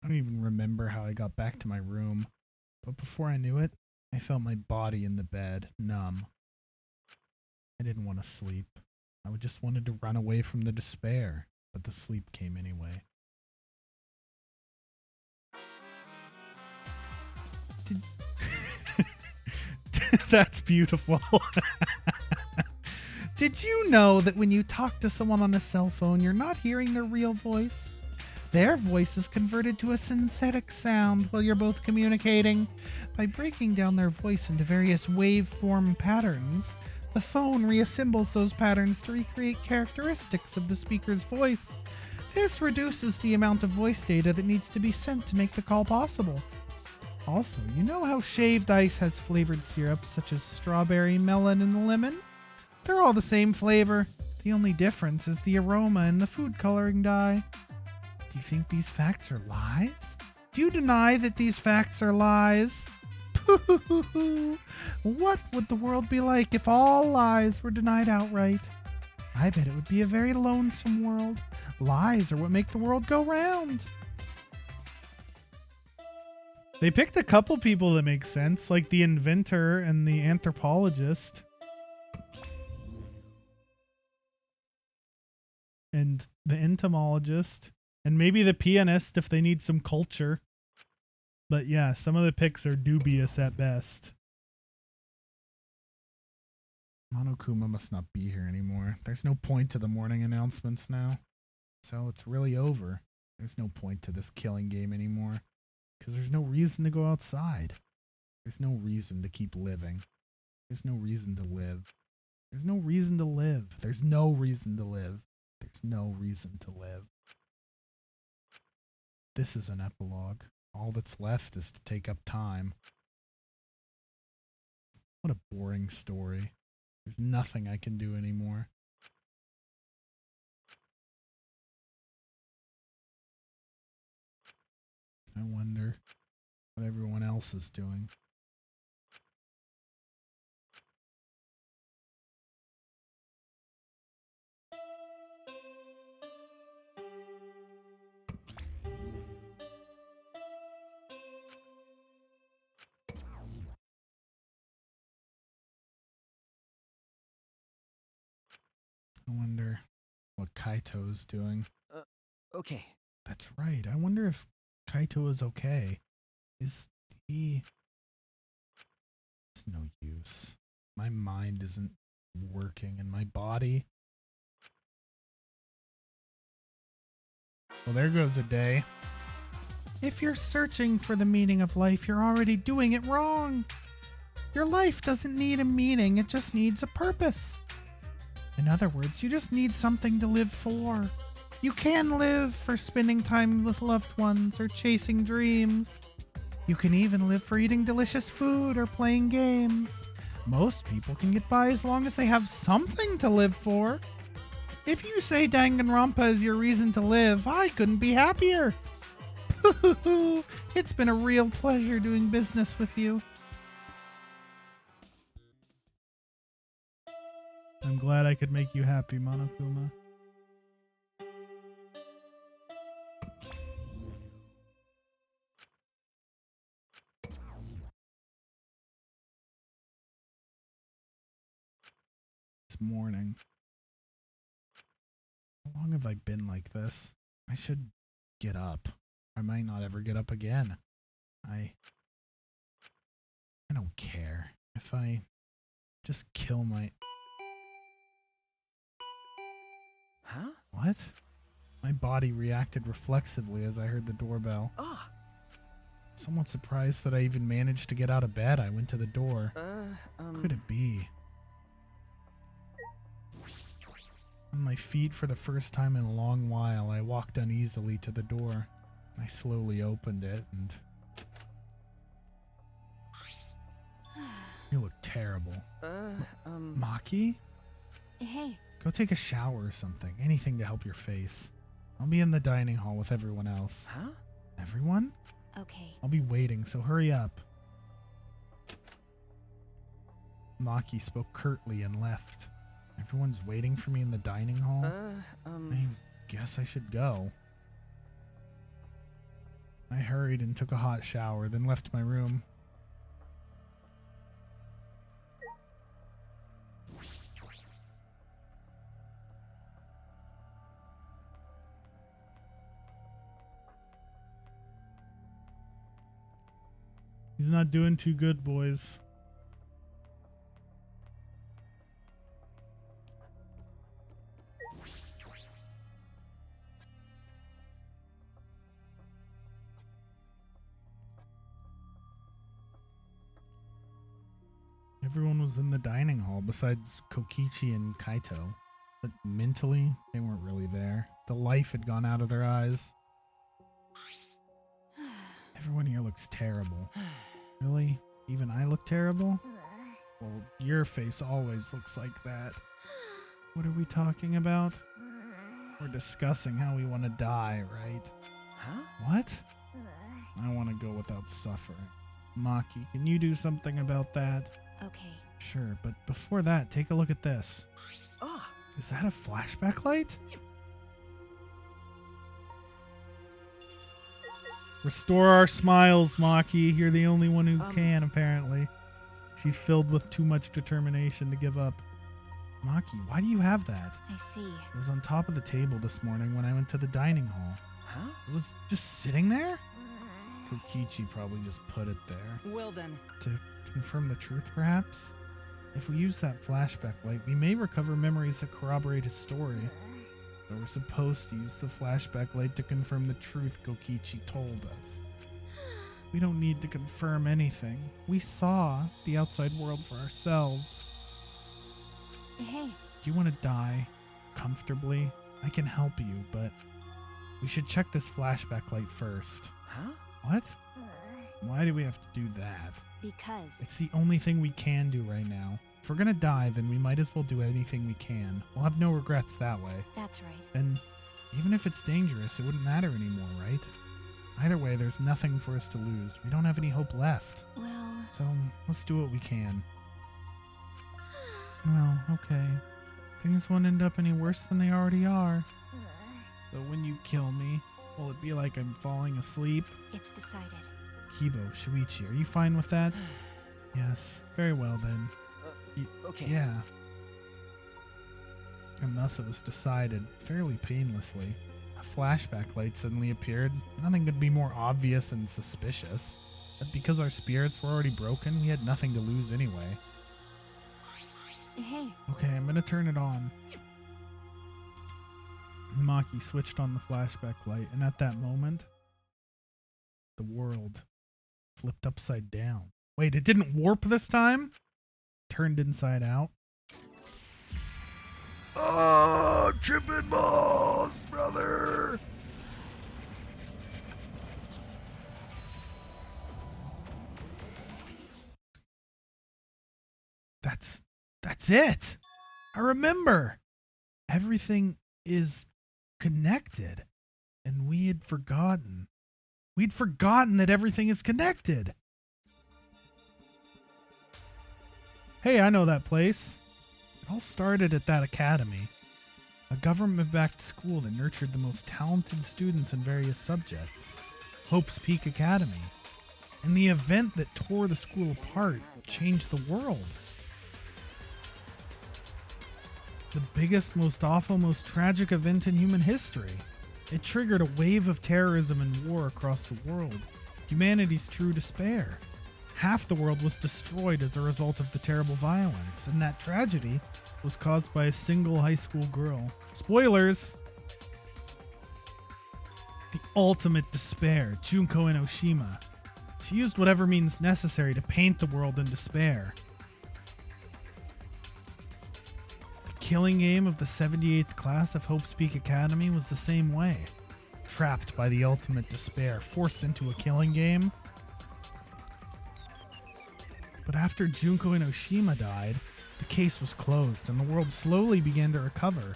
I don't even remember how I got back to my room, but before I knew it, I felt my body in the bed, numb. I didn't want to sleep. I just wanted to run away from the despair, but the sleep came anyway. Did... That's beautiful. Did you know that when you talk to someone on a cell phone, you're not hearing their real voice? Their voice is converted to a synthetic sound while you're both communicating. By breaking down their voice into various waveform patterns, the phone reassembles those patterns to recreate characteristics of the speaker's voice. This reduces the amount of voice data that needs to be sent to make the call possible. Also, you know how shaved ice has flavored syrups such as strawberry, melon, and lemon? They're all the same flavor. The only difference is the aroma and the food coloring dye. Do you think these facts are lies? Do you deny that these facts are lies? What would the world be like if all lies were denied outright? I bet it would be a very lonesome world. Lies are what make the world go round. They picked a couple people that make sense, like the inventor and the anthropologist. And the entomologist. And maybe the pianist if they need some culture. But yeah, some of the picks are dubious at best. Monokuma must not be here anymore. There's no point to the morning announcements now. So it's really over. There's no point to this killing game anymore. Because there's no reason to go outside. There's no reason to keep living. There's no reason to live. There's no reason to live. There's no reason to live. There's no reason to live. This is an epilogue. All that's left is to take up time. What a boring story. There's nothing I can do anymore. I wonder what everyone else is doing. I wonder what Kaito's doing. Okay. That's right. I wonder if Kaito is okay. Is he... It's no use. My mind isn't working and my body... Well, there goes a day. If you're searching for the meaning of life, you're already doing it wrong. Your life doesn't need a meaning, it just needs a purpose. In other words, you just need something to live for. You can live for spending time with loved ones or chasing dreams. You can even live for eating delicious food or playing games. Most people can get by as long as they have something to live for. If you say Danganronpa is your reason to live, I couldn't be happier. It's been a real pleasure doing business with you. I'm glad I could make you happy, Monokuma. It's morning. How long have I been like this? I should get up. I might not ever get up again. I don't care. If I just kill my... Huh? What? My body reacted reflexively as I heard the doorbell. Ah. Somewhat surprised that I even managed to get out of bed, I went to the door. Could it be? On my feet for the first time in a long while, I walked uneasily to the door. I slowly opened it and... You look terrible. Maki? Hey. Go take a shower or something. Anything to help your face. I'll be in the dining hall with everyone else. Huh? Everyone? Okay. I'll be waiting, so hurry up. Maki spoke curtly and left. Everyone's waiting for me in the dining hall? I guess I should go. I hurried and took a hot shower, then left my room. He's not doing too good, boys. Everyone was in the dining hall besides Kokichi and Kaito, but mentally, they weren't really there. The life had gone out of their eyes. Everyone here looks terrible. Really? Even I look terrible? Well, your face always looks like that. What are we talking about? We're discussing how we want to die, right? Huh? What? I want to go without suffering. Maki, can you do something about that? Okay. Sure, but before that, take a look at this. Ah, Is that a flashback light? Restore our smiles, Maki. You're the only one who can, apparently. She's filled with too much determination to give up. Maki, why do you have that? I see. It was on top of the table this morning when I went to the dining hall. huh? It was just sitting there? Kokichi probably just put it there. Well then. To confirm the truth, perhaps? If we use that flashback light, we may recover memories that corroborate his story. But we're supposed to use the flashback light to confirm the truth Kokichi told us. We don't need to confirm anything. We saw the outside world for ourselves. Hey. Do you want to die comfortably? I can help you, but we should check this flashback light first. Huh? What? Why do we have to do that? Because. It's the only thing we can do right now. If we're gonna die, then we might as well do anything we can. We'll have no regrets that way. That's right. And even if it's dangerous, it wouldn't matter anymore, right? Either way, there's nothing for us to lose. We don't have any hope left. Well. So let's do what we can. Well, okay. Things won't end up any worse than they already are. So when you kill me, will it be like I'm falling asleep? It's decided. Kibo, Shuichi, are you fine with that? Yes. Very well then. Okay. Yeah. And thus it was decided, fairly painlessly. A flashback light suddenly appeared. Nothing could be more obvious and suspicious. But because our spirits were already broken, we had nothing to lose anyway. Hey. Okay, I'm gonna turn it on. Maki switched on the flashback light, and at that moment, the world flipped upside down. Wait, it didn't warp this time? Turned inside out. Oh, tripping balls, brother! That's it. I remember. Everything is connected, and we had forgotten. We'd forgotten that everything is connected. Hey, I know that place. It all started at that academy. A government-backed school that nurtured the most talented students in various subjects. Hope's Peak Academy. And the event that tore the school apart changed the world. The biggest, most awful, most tragic event in human history. It triggered a wave of terrorism and war across the world. Humanity's true despair. Half the world was destroyed as a result of the terrible violence, and that tragedy was caused by a single high school girl. Spoilers! The ultimate despair, Junko Enoshima. She used whatever means necessary to paint the world in despair. The killing game of the 78th class of Hope's Peak Academy was the same way. Trapped by the ultimate despair, forced into a killing game. But after Junko Enoshima died, the case was closed and the world slowly began to recover.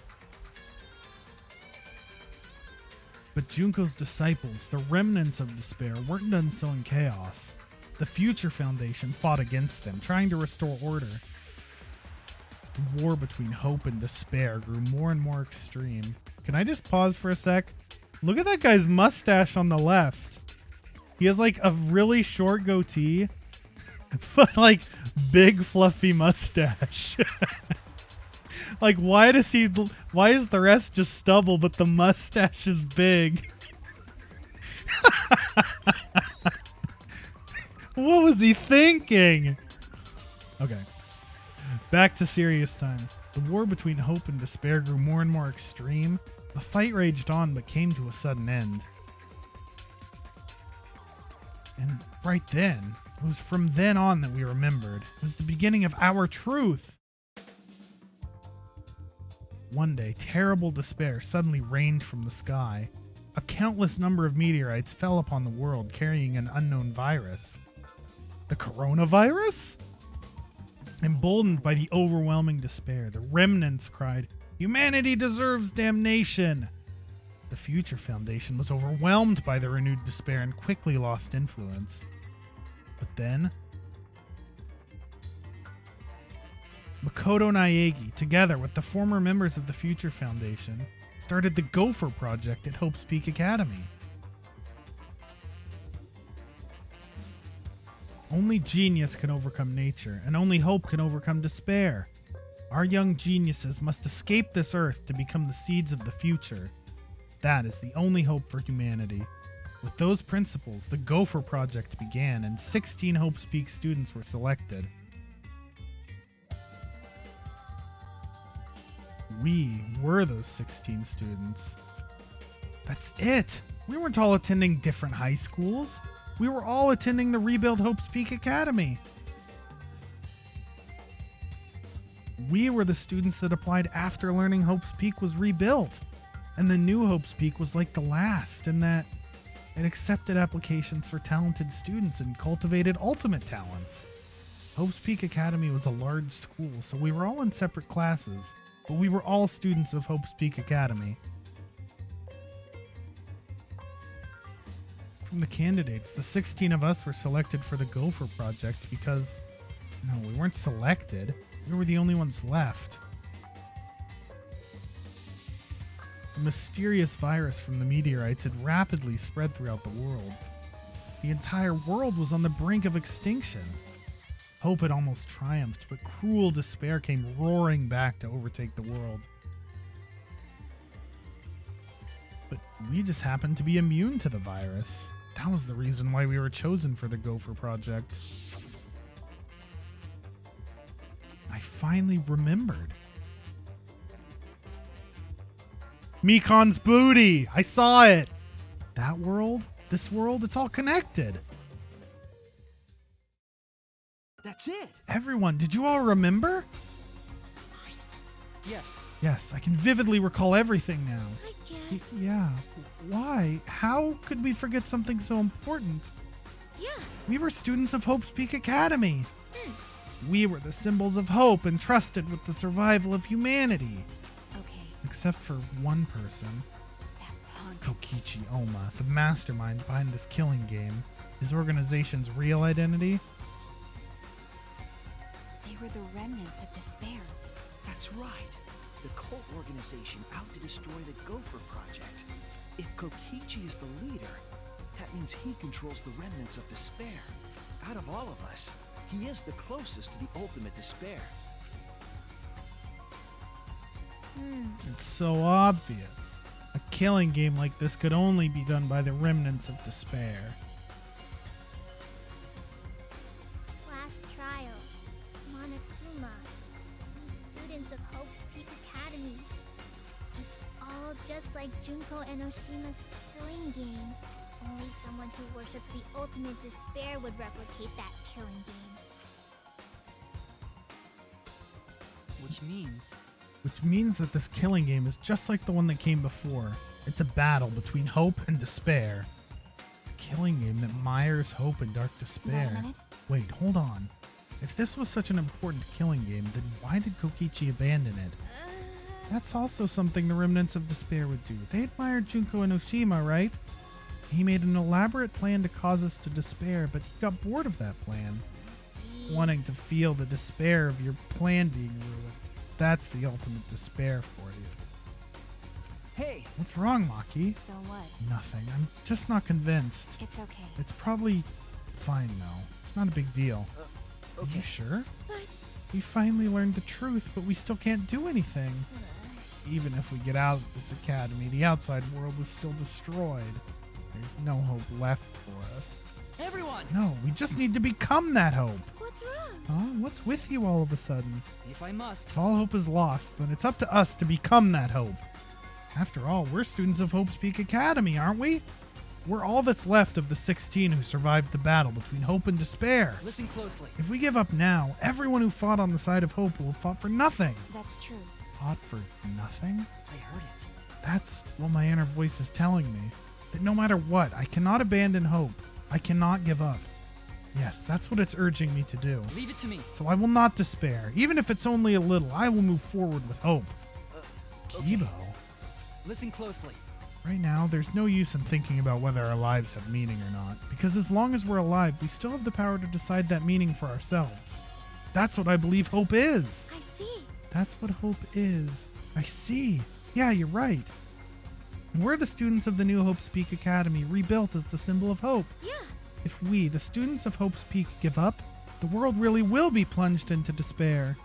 But Junko's disciples, the remnants of despair, weren't done sowing chaos. The Future Foundation fought against them, trying to restore order. The war between hope and despair grew more and more extreme. Can I just pause for a sec? Look at that guy's mustache on the left. He has like a really short goatee, but like big fluffy mustache. Like, why is the rest just stubble, but the mustache is big? What was he thinking? Okay. Back to serious time. The war between hope and despair grew more and more extreme. The fight raged on, but came to a sudden end. And right then, it was from then on that we remembered. It was the beginning of our truth. One day, terrible despair suddenly rained from the sky. A countless number of meteorites fell upon the world carrying an unknown virus. The coronavirus? Emboldened by the overwhelming despair, the remnants cried, "Humanity deserves damnation!" The Future Foundation was overwhelmed by the renewed despair and quickly lost influence. But then, Makoto Naegi, together with the former members of the Future Foundation, started the Gopher Project at Hope's Peak Academy. Only genius can overcome nature, and only hope can overcome despair. Our young geniuses must escape this earth to become the seeds of the future. That is the only hope for humanity. With those principles, the Gopher Project began, and 16 Hope's Peak students were selected. We were those 16 students. That's it! We weren't all attending different high schools. We were all attending the rebuilt Hope's Peak Academy. We were the students that applied after learning Hope's Peak was rebuilt. And the new Hope's Peak was like the last in that it accepted applications for talented students and cultivated ultimate talents. Hope's Peak Academy was a large school, so we were all in separate classes, but we were all students of Hope's Peak Academy. From the candidates, the 16 of us were selected for the Gopher Project because, no, we weren't selected. We were the only ones left. The mysterious virus from the meteorites had rapidly spread throughout the world. The entire world was on the brink of extinction. Hope had almost triumphed, but cruel despair came roaring back to overtake the world. But we just happened to be immune to the virus. That was the reason why we were chosen for the Gopher Project. I finally remembered. Mikon's booty! I saw it! That world, this world, it's all connected. That's it. Everyone, did you all remember? Yes. Yes, I can vividly recall everything now. I guess. Yeah. Why? How could we forget something so important? Yeah. We were students of Hope's Peak Academy. We were the symbols of hope entrusted with the survival of humanity. Okay. Except for one person. That punk. Kokichi Oma, the mastermind behind this killing game. His organization's real identity? They were the remnants of despair. That's right. The cult organization out to destroy the Gopher Project. If Kokichi is the leader, that means he controls the remnants of despair. Out of all of us, he is the closest to the ultimate despair. It's so obvious. A killing game like this could only be done by the remnants of despair. Last trials, Monokuma, students of Hope's Peak Academy. It's all just like Junko Enoshima's killing game. Only someone who worships the ultimate despair would replicate that killing game. Which means That this killing game is just like the one that came before. It's a battle between hope and despair. A killing game that mires hope and dark Wait a despair. minute. Wait, hold on. If this was such an important killing game, then why did Kokichi abandon it? That's also something the remnants of despair would do. They admired Junko Enoshima, right? He made an elaborate plan to cause us to despair, but he got bored of that plan. Wanting to feel the despair of your plan being ruined. That's the ultimate despair for you. Hey! What's wrong, Maki? So what? Nothing. I'm just not convinced. It's okay. It's probably fine, though. It's not a big deal. Are Okay. you sure? But We finally learned the truth, but we still can't do anything. Even if we get out of this academy, the outside world is still destroyed. There's no hope left for us. Everyone! No, we just need to become that hope. what's wrong? Huh? What's with you all of a sudden? If I must. If all hope is lost, then it's up to us to become that hope. After all, we're students of Hope's Peak Academy, aren't we? We're all that's left of the 16 who survived the battle between hope and despair. Listen closely. If we give up now, everyone who fought on the side of hope will have fought for nothing. That's true. Fought for nothing? I heard it. That's what my inner voice is telling me. That no matter what, I cannot abandon hope. I cannot give up. Yes, that's what it's urging me to do. Leave it to me. So I will not despair. Even if it's only a little, I will move forward with hope. Okay. Kibo. Listen closely. Right now, there's no use in thinking about whether our lives have meaning or not, because as long as we're alive, we still have the power to decide that meaning for ourselves. That's what I believe hope is. I see. That's what hope is. I see. Yeah, you're right. We're the students of the new Hope's Peak Academy, rebuilt as the symbol of hope. Yeah. If we, the students of Hope's Peak, give up, the world really will be plunged into despair.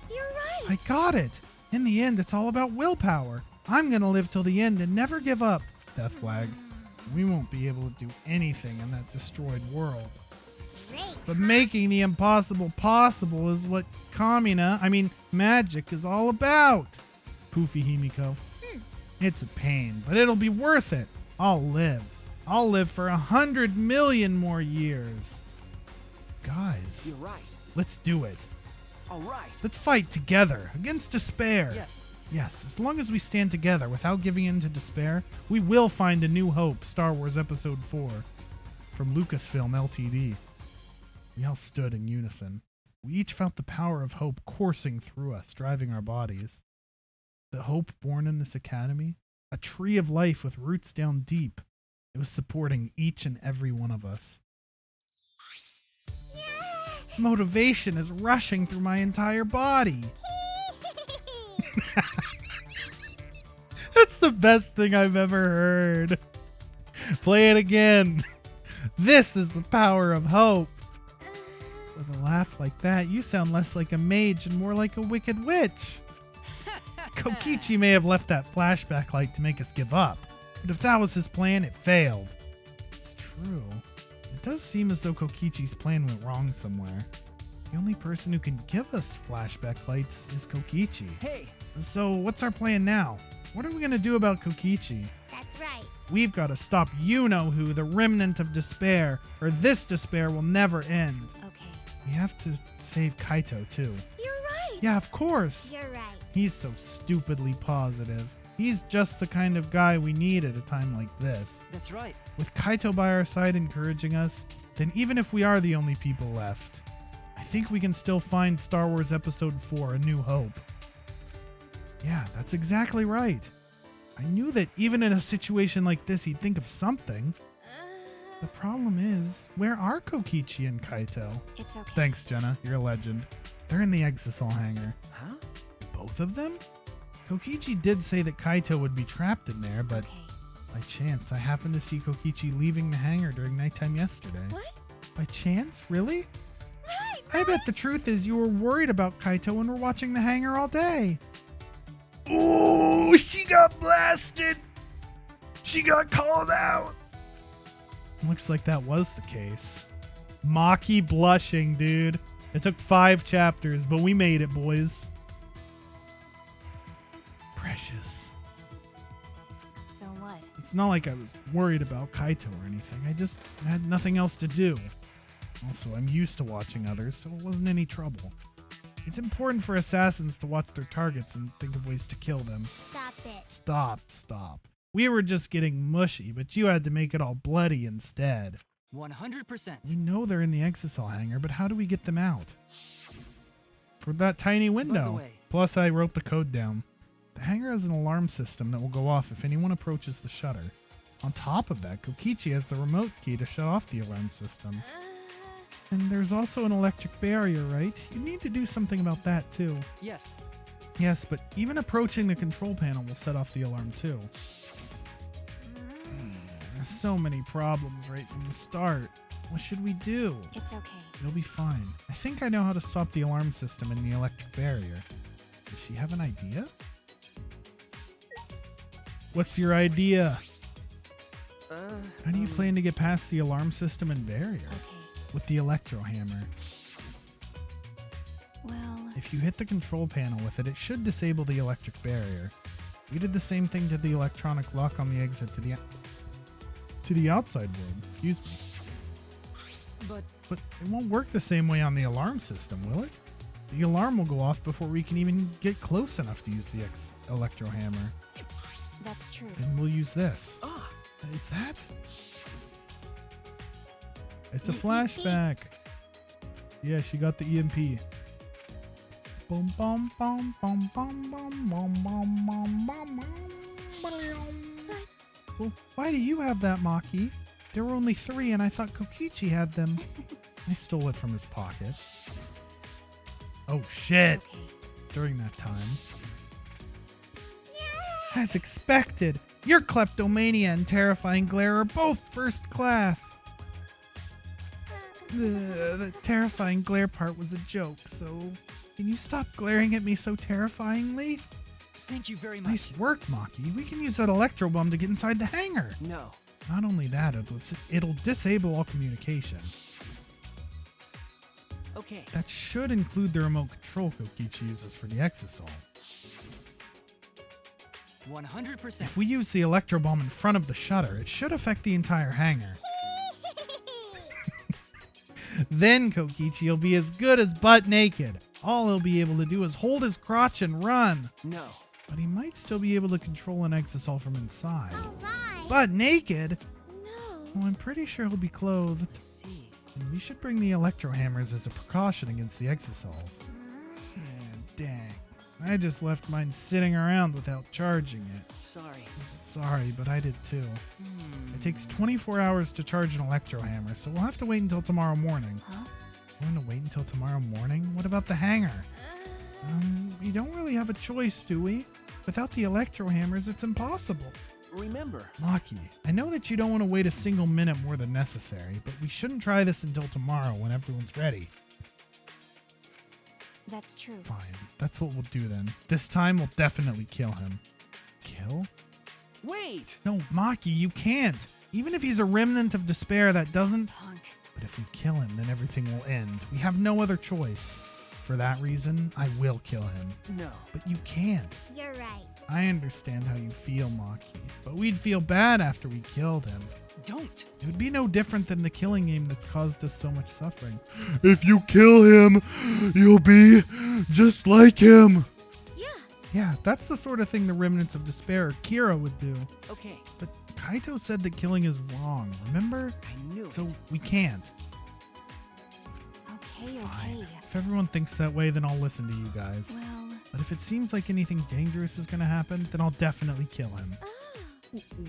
You're right. I got it. In the end, it's all about willpower. I'm gonna live till the end and never give up. Death flag. We won't be able to do anything in that destroyed world. Great. But making the impossible possible is what magic is all about. Poofy Himiko. It's a pain, but it'll be worth it. I'll live. I'll live for 100 million more years. Guys, You're right. let's do it. All right. Let's fight together against despair. Yes. Yes, as long as we stand together without giving in to despair, we will find a new hope. Star Wars Episode 4 from Lucasfilm Ltd. We all stood in unison. We each felt the power of hope coursing through us, driving our bodies. The hope born in this academy, a tree of life with roots down deep, it was supporting each and every one of us. Motivation is rushing through my entire body. That's the best thing I've ever heard. Play it again. This is the power of hope. With a laugh like that, you sound less like a mage and more like a wicked witch. Kokichi may have left that flashback light to make us give up, but if that was his plan, it failed. It's true. It does seem as though Kokichi's plan went wrong somewhere. The only person who can give us flashback lights is Kokichi. Hey! So what's our plan now? What are we going to do about Kokichi? That's right. We've got to stop you-know-who, the remnant of despair, or this despair will never end. Okay. We have to save Kaito, too. You're right. Yeah, of course. You're right. He's so stupidly positive. He's just the kind of guy we need at a time like this. That's right. With Kaito by our side encouraging us, then even if we are the only people left, I think we can still find Star Wars Episode 4, A New Hope. Yeah, that's exactly right. I knew that even in a situation like this, he'd think of something. The problem is, where are Kokichi and Kaito? It's okay. Thanks, Jenna. You're a legend. They're in the Exisal hangar. Huh? Both of them? Kokichi did say that Kaito would be trapped in there, but Okay. by chance, I happened to see Kokichi leaving the hangar during nighttime yesterday. What? By chance? Really? Right. I bet the truth is you were worried about Kaito and were watching the hangar all day. Ooh, she got blasted! She got called out! Looks like that was the case. Maki blushing, dude. It took 5 chapters, but we made it, boys. Precious. So what? It's not like I was worried about Kaito or anything. I just had nothing else to do. Also, I'm used to watching others, so it wasn't any trouble. It's important for assassins to watch their targets and think of ways to kill them. Stop it. Stop. We were just getting mushy, but you had to make it all bloody instead. 100%. We know they're in the Exisal hangar, but how do we get them out? For that tiny window. way. Plus, I wrote the code down. The hangar has an alarm system that will go off if anyone approaches the shutter. On top of that, Kokichi has the remote key to shut off the alarm system. And there's also an electric barrier, right? You need to do something about that, too. Yes. Yes, but even approaching the control panel will set off the alarm too. There's so many problems right from the start. What should we do? It's okay. It'll be fine. I think I know how to stop the alarm system and the electric barrier. Does she have an idea? What's your idea? How do you plan to get past the alarm system and barrier? Okay. With the electro hammer. Well, If you hit the control panel with it, it should disable the electric barrier. We did the same thing to the electronic lock on the exit to the outside world. Excuse me. But it won't work the same way on the alarm system, will it? The alarm will go off before we can even get close enough to use the electro hammer. that's true. And we'll use this. Ah, Is that? It's a flashback. Yeah, she got the EMP. Boom, bum, bum, bum, bum, bum, bum, bum, bum, bum, bum. Well, why do you have that, Maki? There were only 3 and I thought Kokichi had them. I stole it from his pocket. Oh shit. Okay. During that time. As expected, your kleptomania and terrifying glare are both first class. The terrifying glare part was a joke, so can you stop glaring at me so terrifyingly? thank you very much. Nice work, Maki. We can use that electro bomb to get inside the hangar. No. Not only that, it'll disable all communication. Okay. That should include the remote control Kokichi uses for the exisal. 100%. If we use the electro bomb in front of the shutter, it should affect the entire hangar. Then Kokichi will be as good as butt naked. All he'll be able to do is hold his crotch and run. No. But he might still be able to control an exisal from inside. Oh my! Butt naked? No. Well, I'm pretty sure he'll be clothed. I see. And we should bring the electro hammers as a precaution against the exisals. Dang. I just left mine sitting around without charging it. Sorry. Sorry, but I did too. It takes 24 hours to charge an electro hammer, so we'll have to wait until tomorrow morning. Huh? We're going to wait until tomorrow morning? What about the hangar? We don't really have a choice, do we? Without the electro hammers, it's impossible. Remember. Maki, I know that you don't want to wait a single minute more than necessary, but we shouldn't try this until tomorrow when everyone's ready. That's true. Fine, that's what we'll do then. This time we'll definitely kill him. Kill? Wait. No, Maki, you can't. Even if he's a remnant of despair, that doesn't... Punk. But if we kill him, then everything will end. We have no other choice. For that reason, I will kill him. No. But you can't. You're right. I understand how you feel, Maki. But we'd feel bad after we killed him. Don't. It would be no different than the killing game that's caused us so much suffering. If you kill him, you'll be just like him. Yeah. Yeah, that's the sort of thing the remnants of despair or Kira would do. Okay. But Kaito said that killing is wrong, remember? I knew So it. we can't. Okay, Fine. okay. If everyone thinks that way, then I'll listen to you guys. Well, But if it seems like anything dangerous is going to happen, then I'll definitely kill him. Oh.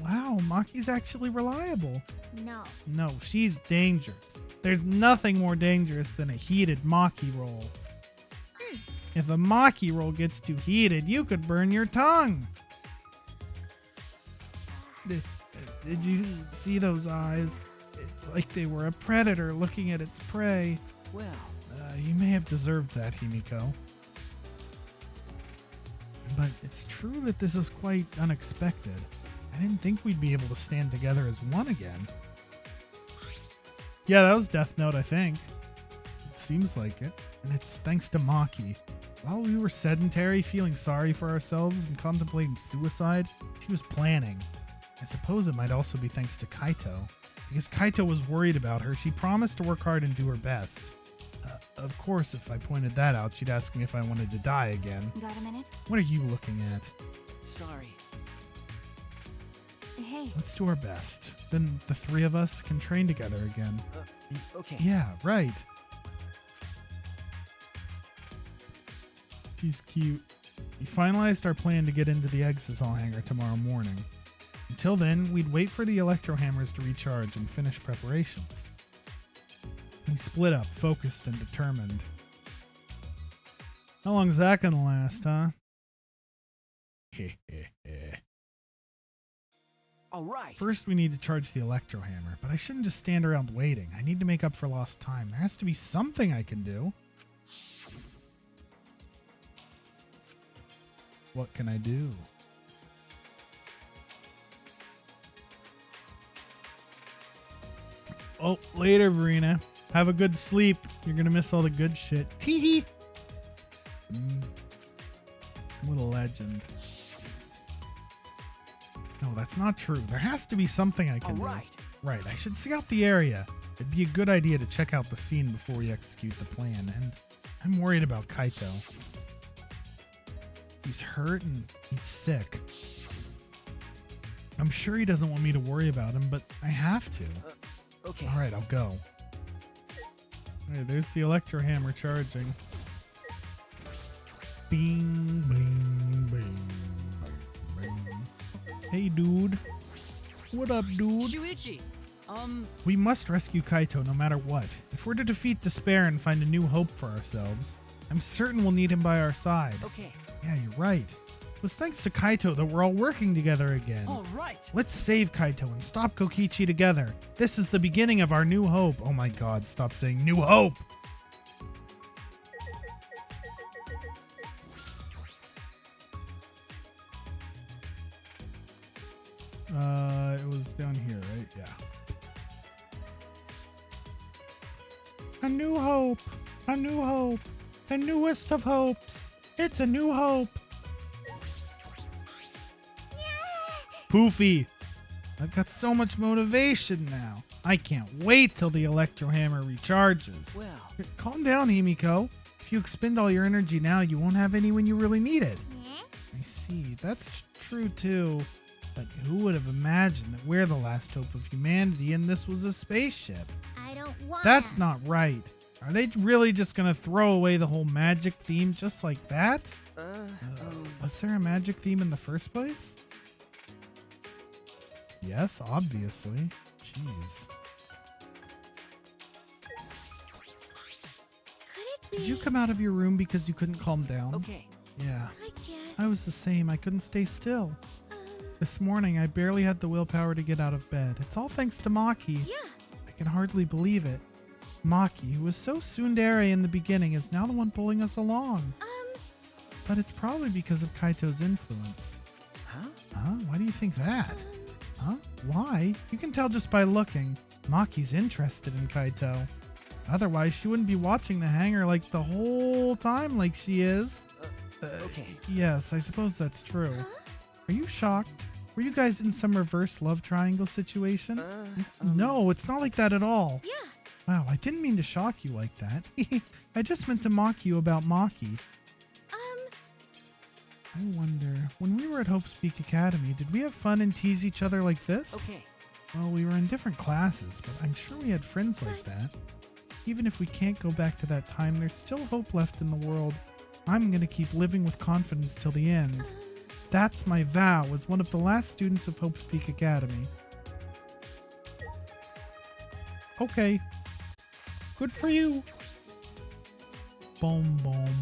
Wow, Maki's actually reliable. No. No, she's dangerous. There's nothing more dangerous than a heated Maki roll. If a Maki roll gets too heated, you could burn your tongue. Did you see those eyes? It's like they were a predator looking at its prey. Well, You may have deserved that, Himiko. But it's true that this is quite unexpected. I didn't think we'd be able to stand together as one again. Yeah, that was Death Note, I think. It seems like it. And it's thanks to Maki. While we were sedentary, feeling sorry for ourselves and contemplating suicide, she was planning. I suppose it might also be thanks to Kaito. Because Kaito was worried about her, she promised to work hard and do her best. Of course, if I pointed that out, she'd ask me if I wanted to die again. got a minute? What are you looking at? sorry. Hey, Let's do our best. Then the 3 of us can train together again. Okay. Yeah, right. She's cute. We finalized our plan to get into the Exisal hangar tomorrow morning. Until then, we'd wait for the electro hammers to recharge and finish preparations. We split up, focused and determined. How long's that gonna last, huh? All right. First, we need to charge the electro hammer, but I shouldn't just stand around waiting. I need to make up for lost time. There has to be something I can do. What can I do? Oh, later, Verena. Have a good sleep. You're gonna miss all the good shit. Tee-hee. What a legend. No, that's not true. There has to be something I can do. Right, I should scout the area. It'd be a good idea to check out the scene before we execute the plan, and I'm worried about Kaito. He's hurt and he's sick. I'm sure he doesn't want me to worry about him, but I have to. Okay. All right, I'll go. Hey, there's the electro hammer charging. Bing, bing, bing, bing. Hey, dude. What up, dude? Shuichi, We must rescue Kaito no matter what. If we're to defeat despair and find a new hope for ourselves, I'm certain we'll need him by our side. Okay. Yeah, you're right. It was thanks to Kaito that we're all working together again. all right. Let's save Kaito and stop Kokichi together. This is the beginning of our new hope. Oh my god, stop saying new hope. It was down here, right? Yeah. A new hope. A new hope. The newest of hopes. It's a new hope. Poofy. I've got so much motivation now. I can't wait till the electro hammer recharges. Well, Calm down, Himiko. If you expend all your energy now, you won't have any when you really need it. Yeah? I see. That's true, too. But who would have imagined that we're the last hope of humanity and this was a spaceship? I don't want. That's not right. Are they really just going to throw away the whole magic theme just like that? Was there a magic theme in the first place? Yes, obviously. Jeez. Could it be? Did you come out of your room because you couldn't calm down? okay. Yeah. I guess. I was the same. I couldn't stay still. This morning, I barely had the willpower to get out of bed. It's all thanks to Maki. Yeah. I can hardly believe it. Maki, who was so tsundere in the beginning, is now the one pulling us along. But it's probably because of Kaito's influence. Huh? Huh? Why do you think that? Huh? Why? You can tell just by looking. Maki's interested in Kaito. Otherwise, she wouldn't be watching the hangar like the whole time like she is. Okay. Yes, I suppose that's true. Are you shocked? Were you guys in some reverse love triangle situation? No, it's not like that at all. Yeah. Wow, I didn't mean to shock you like that. I just meant to mock you about Maki. I wonder, when we were at Hope's Peak Academy, did we have fun and tease each other like this? Okay. Well, we were in different classes, but I'm sure we had friends like that. Even if we can't go back to that time, there's still hope left in the world. I'm going to keep living with confidence till the end. That's my vow as one of the last students of Hope's Peak Academy. Okay. Good for you. Boom, boom, boom.